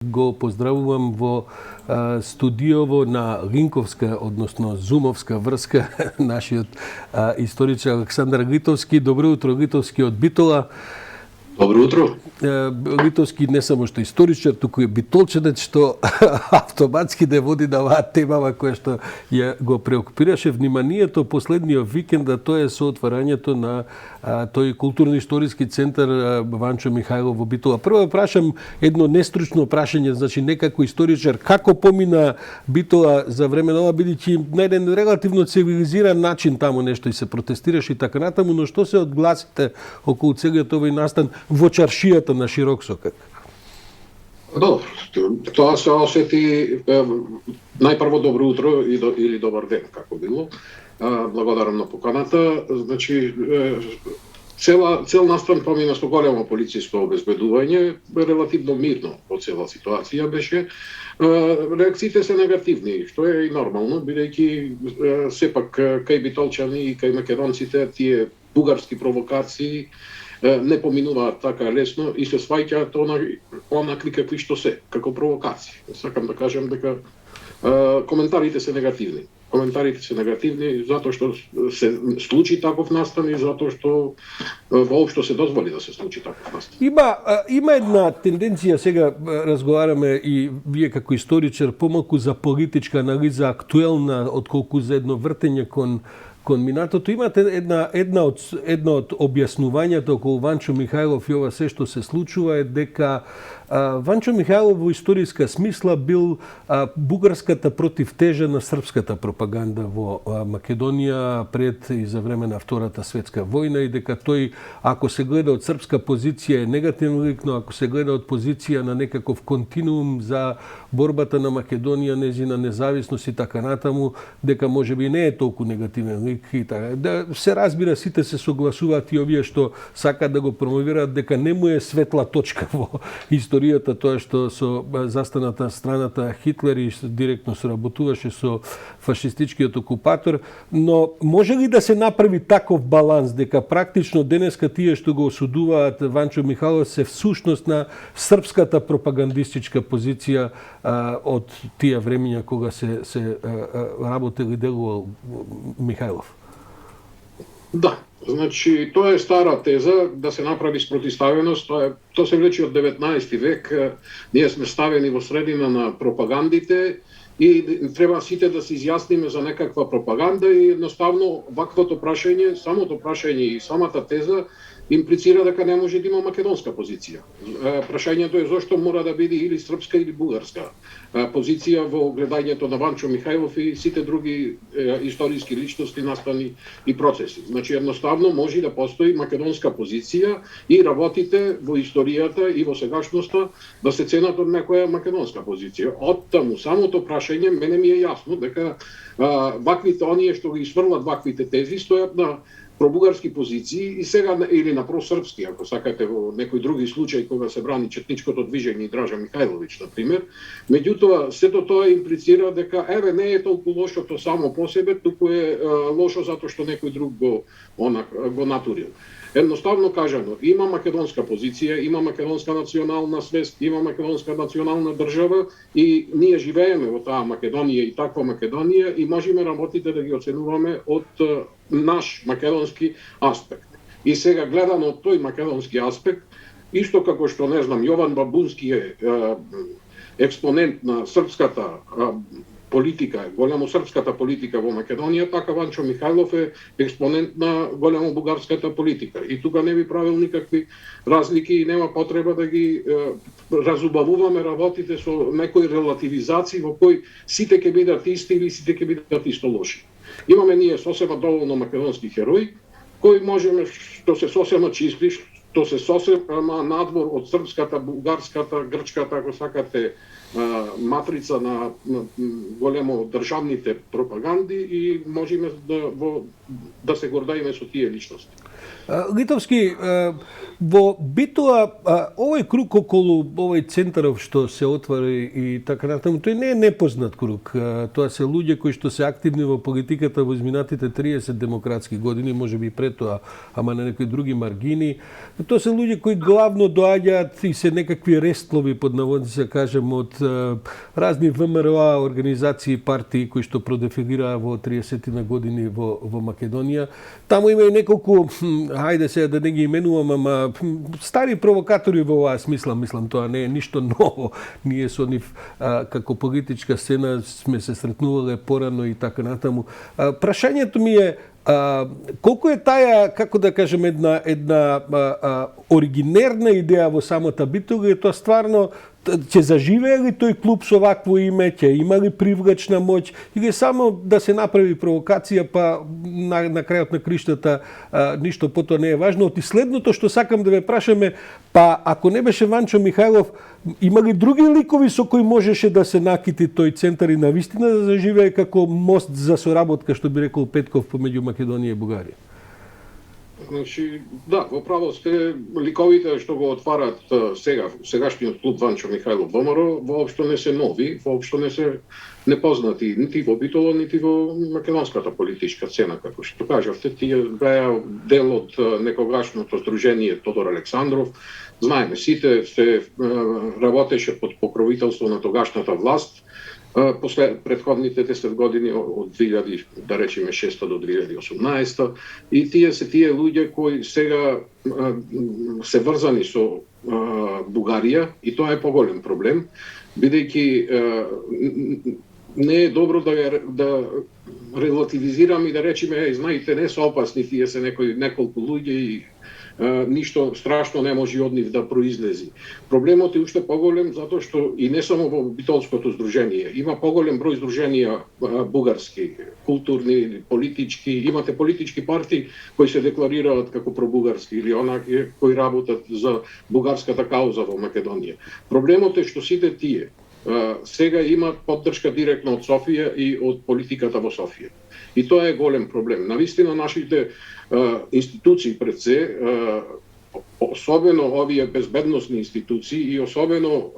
Го поздравувам во студиово на линковска, односно зумовска врска, нашиот историчар Александар Литовски. Добро утро, Литовски од Битола. Добро утро. Литовски не само што историчар, туку е битолченец, што автоматски да води на оваа темава која што ја го преокупираше вниманието последниот викенд, а тоа е со отварањето на тој културно-историски центар Ванчо Михајлов во Битола. Прво прашам едно нестручно прашање, значи некако историчар, како помина Битола за време на ова, бидејќи на еден релативно цивилизиран начин таму нешто и се протестираше и така натаму, но што се одгласите околу целиот овој настан во чаршијата на Широк Сокак? Добро, тоа се осети најпрво добро утро или добар ден, како било. Благодарам на поканата. Значи, цел настан помина со големо полициско обезбедување, релативно мирно по цела ситуација беше. Реакциите се негативни, што е и нормално, бидејќи сепак кај битолчани и кај македонците тие бугарски провокации не поминуваат така лесно и се сваќаат онакви какви што се, како провокации. Сакам да кажам дека коментарите се негативни. Коментарите се негативни затоа што се случи таков настан и затоа што воопшто се дозволи да се случи таков настан. Има една тенденција, сега разговараме и вие како историчар, помалку за политичка анализа актуелна отколку за едно вртење кон минатото. Имате една од објаснувањата околу Ванчо Михајлов и ова се што се случува е дека Ванчо Михајлов во историска смисла бил бугарската противтежа на српската пропаганда во Македонија пред и за време на Втората светска војна и дека тој, ако се гледа од српска позиција, е негативен лик, но ако се гледа од позиција на некаков континуум за борбата на Македонија, незина независност и така натаму, дека можеби не е толку негативен лик и така. Да се разбира, сите се согласуваат и овие што сакаат да го промовираат дека не му е светла точка во историјата тоа што со застаната страната Хитлер и директно соработуваше со фашистичкиот окупатор, но може ли да се направи таков баланс дека практично денеска тие што го осудуваат Ванчо Михајлов се всушност на српската пропагандистичка позиција од тие времења кога се работел и делувал Михајлов? Да, значи тоа е стара теза да се направи спротиставеност, тоа се влече од 19 век. Ние сме ставени во средина на пропагандите и треба сите да се изјасниме за некаква пропаганда и едноставно ваквото прашање, самото прашање и самата теза имплицира дека не може да има македонска позиција. Прашањето е зошто мора да биде или српска или бугарска позиција во гледањето на Ванчо Михајлов и сите други историски личности, настани и процеси. Значи едноставно може да постои македонска позиција и работите во историјата и во сегашноста да се ценат од некоја македонска позиција. Од таму самото прашање мене ми е јасно дека ваквите оние што ги сврлат ваквите тези стојат на пробугарски позиции и сега или на просрпски, ако сакате во некои други случаи кога се брани четничкото движење и Дража Михајлович, на пример. Меѓутоа, сето тоа имплицира дека не е толку лошото само по себе, туку е лошо затоа што некој друг го натурил. Едноставно кажано, има македонска позиција, има македонска национална свест, има македонска национална држава и ние живееме во таа Македонија и таква Македонија и можеме работите да ги оценуваме од наш македонски аспект. И сега гледано од тој македонски аспект, исто како што, не знам, Јован Бабунски е експонент на српската политика, големо српската политика во Македонија, така Ванчо Михајлов е експонент на големо бугарската политика. И тука не би правил никакви разлики и нема потреба да ги разубавуваме работите со некои релативизации во кои сите ќе бидат исти или сите ќе бидат исто лоши. Имаме ние сосема доволно македонски херои, кои можеме, што се сосема чисти, што се сосема надвор од српската, бугарската, грчката, ако сакате, матрица на големо државните пропаганди и можеме да се гордаиме со тие личности. Литовски, во битува, овој круг околу овој центаров што се отвори и така натаму, тој не е непознат круг. Тоа се луѓе кои што се активни во политиката во изминатите 30 демократски години, можеби и пред тоа, ама на некои други маргини. Тоа се луѓе кои главно доаѓаат и се некакви рестлови, под наводници се кажем, од разни ВМРО организации, партии кои што продефилираа во 30 години во Македонија. Таму има и неколку, хајде сега да не ги именувам, ама стари провокатори во оваа смисла, мислам, тоа не е ништо ново. Ние со нив како политичка сцена сме се сретнувале порано и така натаму. Прашањето ми е колку е таа, како да кажем, една оригинерна идеја во самата битога, и тоа стварно ќе заживее ли тој клуб со вакво име, ќе има ли привлечна моќ, или само да се направи провокација, па на крајот на криштата ништо потоа не е важно. И следното што сакам да ве прашаме, па ако не беше Ванчо Михајлов, има ли други ликови со кои можеше да се накити тој центар и навистина да заживее како мост за соработка, што би рекол Петков, помеѓу Македонија и Бугарија? Значи, да, во право сте, ликовите што го отварат сегашниот клуб Ванчо Михајлов ВМРО, воопшто не се нови, воопшто не се непознати нити во Битола, нити во македонската политичка сцена, како што кажавте. Тие беа дел од некогашното здружение Тодор Александров. Знаеме, сите се работеше под покровителство на тогашната власт, после предходните 10 години од 2000, да речеме 6 до 2018, и тие се тие луѓе кои сега се врзани со Бугарија, и тоа е поголем проблем, бидејќи не е добро да релативизираме и да речеме, знаете, не се опасни, тие се неколку луѓе и ништо страшно не може од нив да произлези. Проблемот е уште поголем затоа што и не само во Битолското здружение, има поголем број здруженија бугарски, културни, политички, имате политички партии кои се декларираат како пробугарски или онаки кои работат за бугарската кауза во Македонија. Проблемот е што сите тие сега имаат поддршка директно од Софија и од политиката во Софија. И тоа е голем проблем. Навистина нашите институции пред се, особено овие безбедносни институции и особено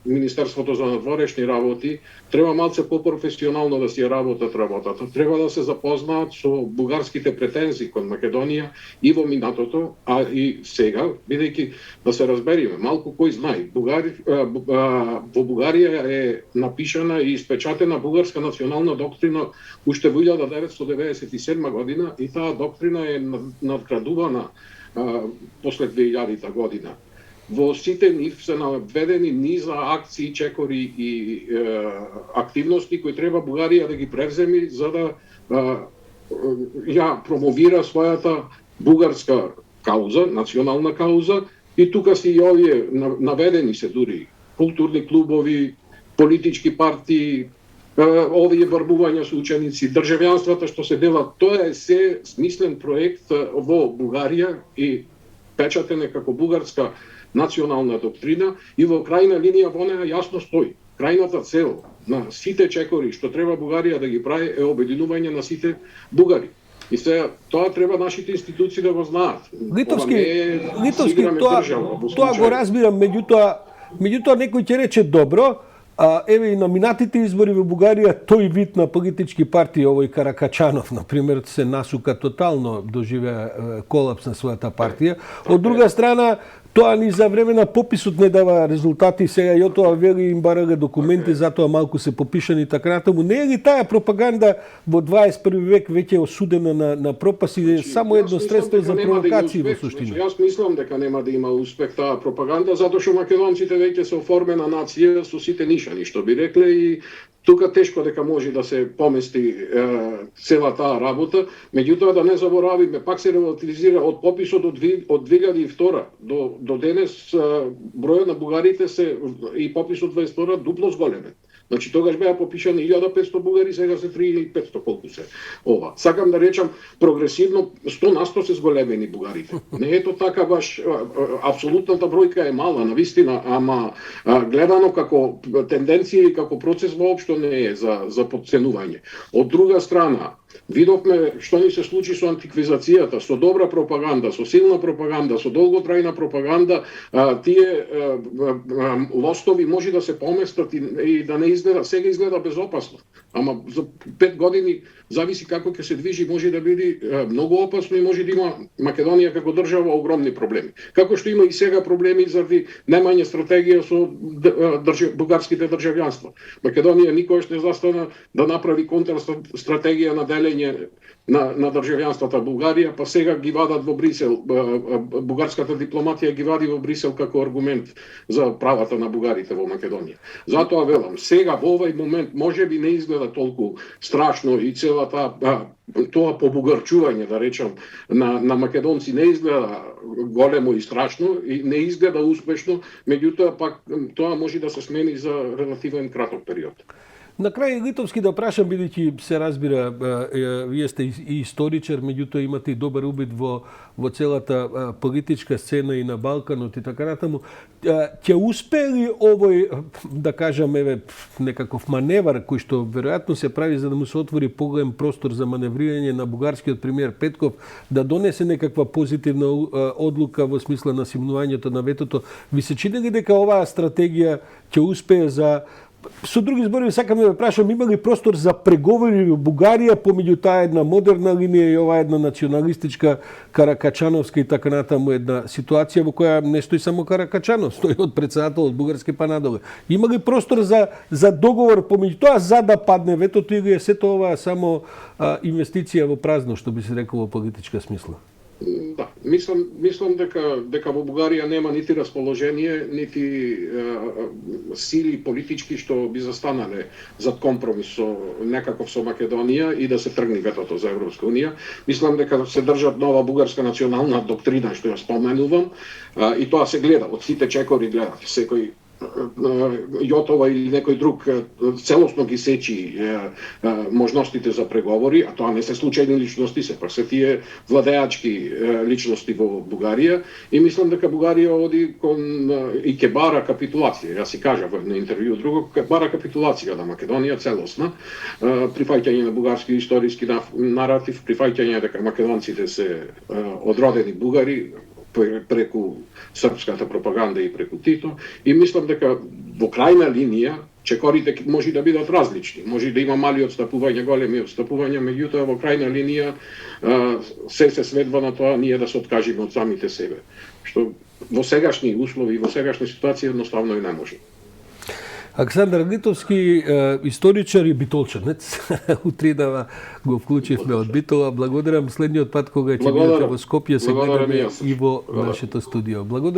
Министерството за надворешни работи, треба малце по-професионално да си работат работата. Треба да се запознаат со бугарските претензии кон Македонија и во минатото, а и сега, бидејќи да се разбериме, малку кој знае, во Бугарија е напишана и испечатена бугарска национална доктрина уште во 1997 година, и таа доктрина е надградувана после 2000 година. Во сите нив се наведени низа акции, чекори и активности кои треба Бугарија да ги превземи за да ја промовира својата бугарска кауза, национална кауза, и тука си и овие наведени се дури културни клубови, политички партии, овие врбувања со ученици, државјанствата што се делат, тоа е се смислен проект во Бугарија и печатен е како бугарска национална доктрина, и во крајна линија во неа јасно стои. Крајната цел на сите чекори што треба Бугарија да ги прави е обединување на сите бугари. И сега тоа треба нашите институции да го знаат. Литовски тоа го разбирам, меѓутоа некој ќе рече добро, еве и на минатите избори во Бугарија тој вид на политички партии, овој Каракачанов, например, се насука тотално, доживеа колапс на својата партија. Од друга страна, тоа ни за време на пописот не дава резултати, сега и тоа вели им барале документи, затоа малку се попишани така натаму. Не е ли таа пропаганда во 21 век веќе осудена на пропаст и само едно средство за провокации во суштина? Јас мислам дека нема да има успех таа пропаганда, затоа што македонците веќе се оформена нација со сите нишани, што би рекле, и тука тешко дека може да се помести цела таа работа. Меѓутоа да не заборавиме, пак се релативизира од пописот од 2002 до денес бројот на бугарите се и пописот 22 дупло зголемен. Значи тогаш беа попишани 1500 бугари, сега се 3500 колку се. Ова. Сакам да речам, прогресивно 100% се зголемени бугарите. Не ето така баш, апсолутната бројка е мала, навистина, ама гледано како тенденција и како процес воопшто не е за подценување. Од друга страна, Видовме што ни се случи со антиквизацијата, со добра пропаганда, со силна пропаганда, со долготрајна пропаганда, тие лостови може да се поместат и да не изгледа, сега изгледа безопасно. Ама за 5 години, зависи како ќе се движи, може да биде многу опасно и може да има Македонија како држава огромни проблеми. Како што има и сега проблеми заради немање стратегија со бугарските државјанства. Македонија никогаш не застана да направи контрстратегија на делење на државјанствата Бугарија, па сега ги вадат во Брисел, бугарската дипломатија ги вади во Брисел како аргумент за правата на бугарите во Македонија. Затоа велам, сега во овој момент можеби не изгледа толку страшно и целата тоа побугарчување, да речам, на македонци не изгледа големо и страшно и не изгледа успешно, меѓутоа пак тоа може да се смени за релативен краток период. На крај литовски да прашам, бидејќи се разбира, вие сте и историчар, меѓутоа имате и добар убид во целата политичка сцена и на Балканот и така натаму. Ќе успее ли овој, да кажам, некаков маневар кој што веројатно се прави за да му се отвори поголем простор за маневрирање на бугарскиот премиер Петков, да донесе некаква позитивна одлука во смисла на симнувањето на ветото? Ви се чини ли дека оваа стратегија ќе успее за... Со други зборови, сакам да ве прашам, има ли простор за преговори во Бугарија помеѓу таа една модерна линија и оваа една националистичка, каракачановска и така натаму една ситуација во која не стои само Каракачанов, стои од председател од бугарски па надоле. Има ли простор за договор помеѓу тоа за да падне ветото или е сето ова само инвестиција во празно, што би се рекло во политичка смисла? Да, мислам дека во Бугарија нема нити расположение, нити сили политички што би застанале за компромис некаков со Македонија и да се тргне ветото за Европска унија. Мислам дека се држат нова бугарска национална доктрина што ја споменувам и тоа се гледа, од сите чекори гледат, секој Јотова или некој друг целосно ги сечи можностите за преговори, а тоа не се случајни личности, се тие владеачки личности во Бугарија и мислам дека Бугарија оди кон и ќе бара капитулација. Јас си кажав во едно интервју друго, бара капитулација на Македонија целосна, прифаќање на бугарски историски наратив, прифаќање дека македонците се одродени бугари преку српската пропаганда и преку Тито и мислам дека во крајна линија чекорите може да бидат различни, може да има мали отстапувања, големи отстапувања, меѓутоа во крајна линија се сведува на тоа ние да се откажеме од самите себе, што во сегашни услови, во сегашна ситуација едноставно и не може. Александар Литовски, историчар и битолчанец. Утринава го вклучивме од Битола. Благодарам. Следниот пат кога ќе бидете во Скопје се гледаме и во нашето студио. Благодарам.